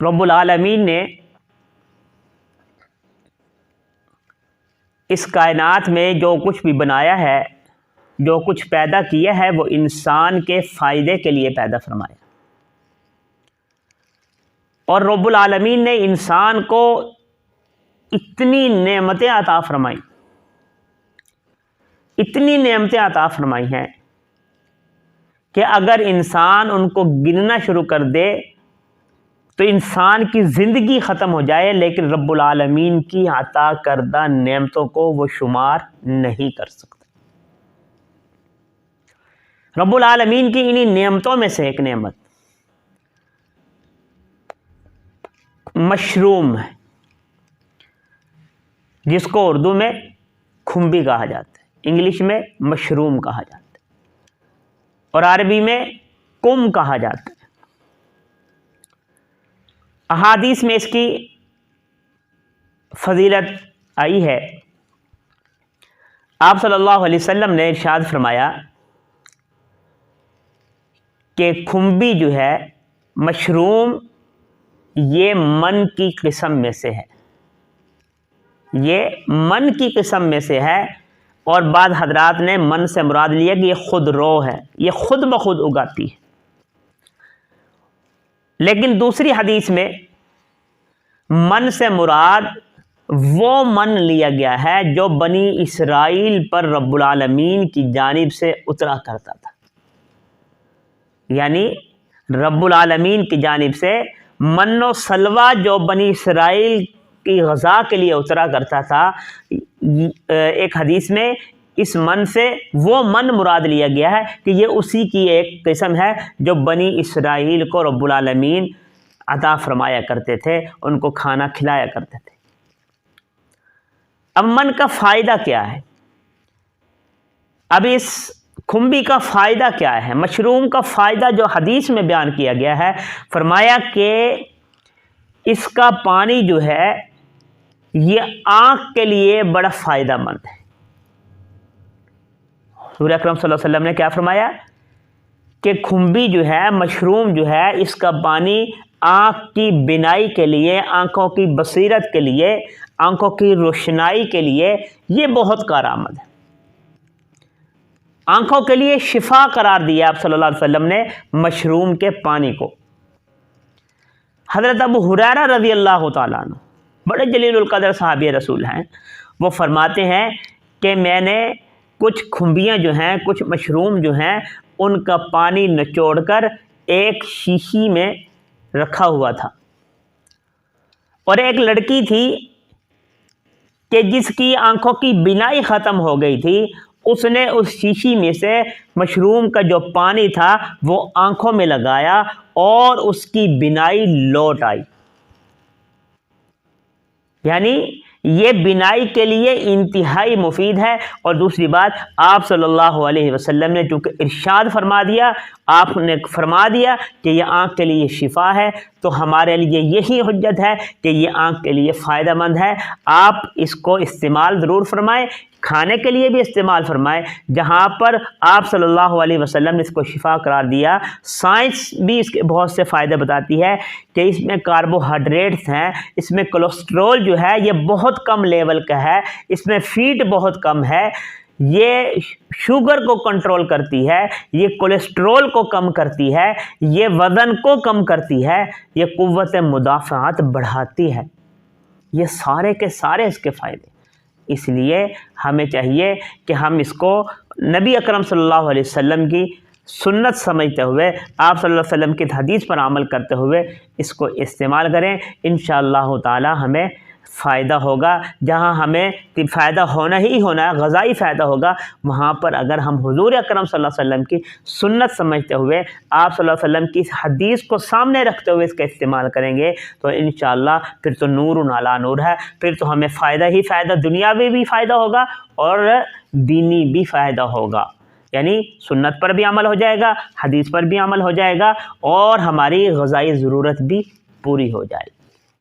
رب العالمین نے اس کائنات میں جو کچھ بھی بنایا ہے، جو کچھ پیدا کیا ہے، وہ انسان کے فائدے کے لیے پیدا فرمایا۔ اور رب العالمین نے انسان کو اتنی نعمتیں عطا فرمائیں، اتنی نعمتیں عطا فرمائی ہیں کہ اگر انسان ان کو گننا شروع کر دے تو انسان کی زندگی ختم ہو جائے، لیکن رب العالمین کی عطا کردہ نعمتوں کو وہ شمار نہیں کر سکتا۔ رب العالمین کی انہی نعمتوں میں سے ایک نعمت مشروم ہے، جس کو اردو میں کھمبی کہا جاتا ہے، انگلش میں مشروم کہا جاتا ہے، اور عربی میں کم کہا جاتا ہے۔ احادیث میں اس کی فضیلت آئی ہے۔ آپ صلی اللہ علیہ وسلم نے ارشاد فرمایا کہ کھمبی جو ہے، مشروم، یہ من کی قسم میں سے ہے، یہ من کی قسم میں سے ہے، اور بعض حضرات نے من سے مراد لیا کہ یہ خود رو ہے، یہ خود بخود اگاتی ہے۔ لیکن دوسری حدیث میں من سے مراد وہ من لیا گیا ہے جو بنی اسرائیل پر رب العالمین کی جانب سے اترا کرتا تھا، یعنی رب العالمین کی جانب سے من و سلوہ جو بنی اسرائیل کی غذا کے لیے اترا کرتا تھا۔ ایک حدیث میں اس من سے وہ من مراد لیا گیا ہے کہ یہ اسی کی ایک قسم ہے جو بنی اسرائیل کو رب العالمین عطا فرمایا کرتے تھے، ان کو کھانا کھلایا کرتے تھے۔ اب من کا فائدہ کیا ہے؟ اب اس کھمبی کا فائدہ کیا ہے؟ مشروم کا فائدہ جو حدیث میں بیان کیا گیا ہے، فرمایا کہ اس کا پانی جو ہے یہ آنکھ کے لیے بڑا فائدہ مند ہے۔ حضور اکرم صلی اللہ علیہ وسلم نے کیا فرمایا کہ کھمبی جو ہے، مشروم جو ہے، اس کا پانی آنکھ کی بینائی کے لیے، آنکھوں کی بصیرت کے لیے، آنکھوں کی روشنائی کے لیے یہ بہت کارآمد ہے۔ آنکھوں کے لیے شفا قرار دیا آپ صلی اللہ علیہ وسلم نے مشروم کے پانی کو۔ حضرت ابو ہریرہ رضی اللہ تعالیٰ عنہ بڑے جلیل القدر صحابی رسول ہیں، وہ فرماتے ہیں کہ میں نے کچھ کھمبیاں جو ہیں، کچھ مشروم جو ہیں، ان کا پانی نچوڑ کر ایک شیشی میں رکھا ہوا تھا، اور ایک لڑکی تھی کہ جس کی آنکھوں کی بینائی ختم ہو گئی تھی، اس نے اس شیشی میں سے مشروم کا جو پانی تھا وہ آنکھوں میں لگایا اور اس کی بینائی لوٹ آئی۔ یعنی یہ بینائی کے لیے انتہائی مفید ہے۔ اور دوسری بات، آپ صلی اللہ علیہ وسلم نے چونکہ ارشاد فرما دیا، آپ نے فرما دیا کہ یہ آنکھ کے لیے شفا ہے، تو ہمارے لیے یہی حجت ہے کہ یہ آنکھ کے لیے فائدہ مند ہے۔ آپ اس کو استعمال ضرور فرمائیں، کھانے کے لیے بھی استعمال فرمائیں۔ جہاں پر آپ صلی اللہ علیہ وسلم نے اس کو شفا قرار دیا، سائنس بھی اس کے بہت سے فائدے بتاتی ہے کہ اس میں کاربوہائیڈریٹس ہیں، اس میں کولیسٹرول جو ہے یہ بہت کم لیول کا ہے، اس میں فیٹ بہت کم ہے، یہ شوگر کو کنٹرول کرتی ہے، یہ کولیسٹرول کو کم کرتی ہے، یہ وزن کو کم کرتی ہے، یہ قوت مدافعت بڑھاتی ہے۔ یہ سارے کے سارے اس کے فائدے۔ اس لیے ہمیں چاہیے کہ ہم اس کو نبی اکرم صلی اللہ علیہ وسلم کی سنت سمجھتے ہوئے، آپ صلی اللہ علیہ وسلم کی حدیث پر عمل کرتے ہوئے اس کو استعمال کریں۔ انشاءاللہ تعالی ہمیں فائدہ ہوگا۔ جہاں ہمیں فائدہ ہونا ہی ہونا ہے، غذائی فائدہ ہوگا، وہاں پر اگر ہم حضور اکرم صلی اللہ علیہ وسلم کی سنت سمجھتے ہوئے، آپ صلی اللہ علیہ وسلم کی حدیث کو سامنے رکھتے ہوئے اس کا استعمال کریں گے تو انشاءاللہ پھر تو نور علی نور ہے، پھر تو ہمیں فائدہ ہی فائدہ، دنیاوی بھی فائدہ ہوگا اور دینی بھی فائدہ ہوگا۔ یعنی سنت پر بھی عمل ہو جائے گا، حدیث پر بھی عمل ہو جائے گا، اور ہماری غذائی ضرورت بھی پوری ہو جائے گی۔